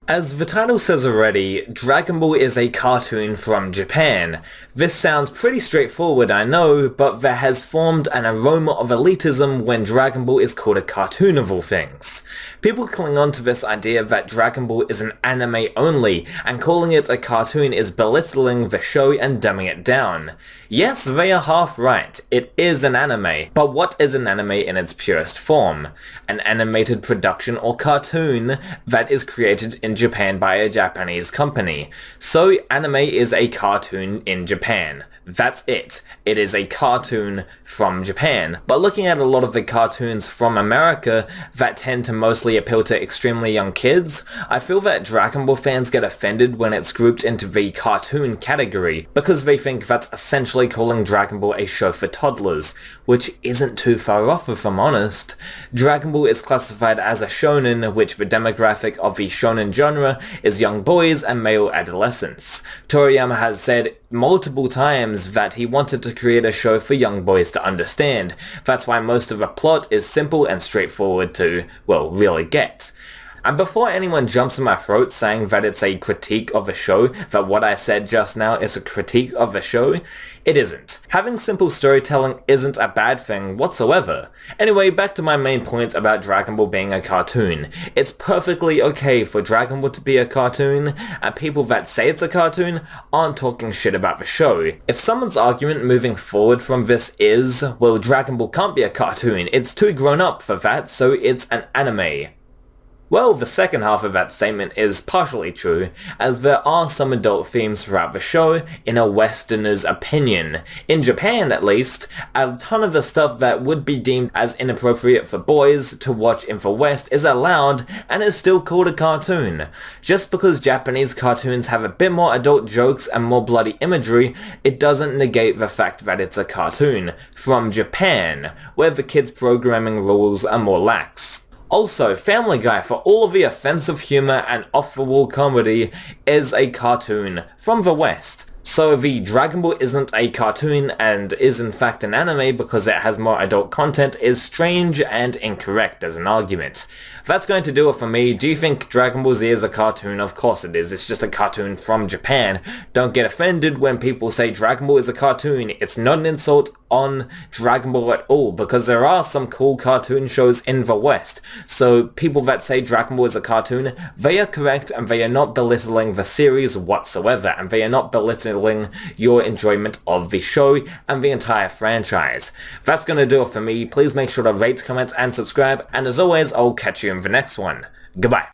As the title says already, Dragon Ball is a cartoon from Japan. This sounds pretty straightforward, I know, but there has formed an aroma of elitism when Dragon Ball is called a cartoon of all things. People cling on to this idea that Dragon Ball is an anime only, and calling it a cartoon is belittling the show and dumbing it down. Yes, they are half right, it is an anime, but what is an anime in its purest form? An animated production or cartoon that is created in Japan by a Japanese company. So anime is a cartoon in Japan. That's it. It is a cartoon from Japan. But looking at a lot of the cartoons from America that tend to mostly appeal to extremely young kids, I feel that Dragon Ball fans get offended when it's grouped into the cartoon category, because they think that's essentially calling Dragon Ball a show for toddlers, which isn't too far off if I'm honest. Dragon Ball is classified as a shonen, which the demographic of the shonen genre is young boys and male adolescents. Toriyama has said multiple times that he wanted to create a show for young boys to understand. That's why most of the plot is simple and straightforward to, well, really get. And before anyone jumps in my throat saying that it's a critique of a show, that what I said just now is a critique of a show, it isn't. Having simple storytelling isn't a bad thing whatsoever. Anyway, back to my main point about Dragon Ball being a cartoon. It's perfectly okay for Dragon Ball to be a cartoon, and people that say it's a cartoon aren't talking shit about the show. If someone's argument moving forward from this is, well, Dragon Ball can't be a cartoon, it's too grown up for that, so it's an anime. Well, the second half of that statement is partially true, as there are some adult themes throughout the show, in a Westerner's opinion. In Japan, at least, a ton of the stuff that would be deemed as inappropriate for boys to watch in the West is allowed and is still called a cartoon. Just because Japanese cartoons have a bit more adult jokes and more bloody imagery, it doesn't negate the fact that it's a cartoon from Japan, where the kids' programming rules are more lax. Also, Family Guy, for all of the offensive humor and off-the-wall comedy, is a cartoon from the West. So the Dragon Ball isn't a cartoon and is in fact an anime because it has more adult content is strange and incorrect as an argument. That's going to do it for me. Do you think Dragon Ball Z is a cartoon? Of course it is. It's just a cartoon from Japan. Don't get offended when people say Dragon Ball is a cartoon. It's not an insult on Dragon Ball at all, because there are some cool cartoon shows in the West. So people that say Dragon Ball is a cartoon, they are correct and they are not belittling the series whatsoever, and they are not belittling your enjoyment of the show and the entire franchise. That's going to do it for me. Please make sure to rate, comment and subscribe, and as always, I'll catch you in the next one. Goodbye.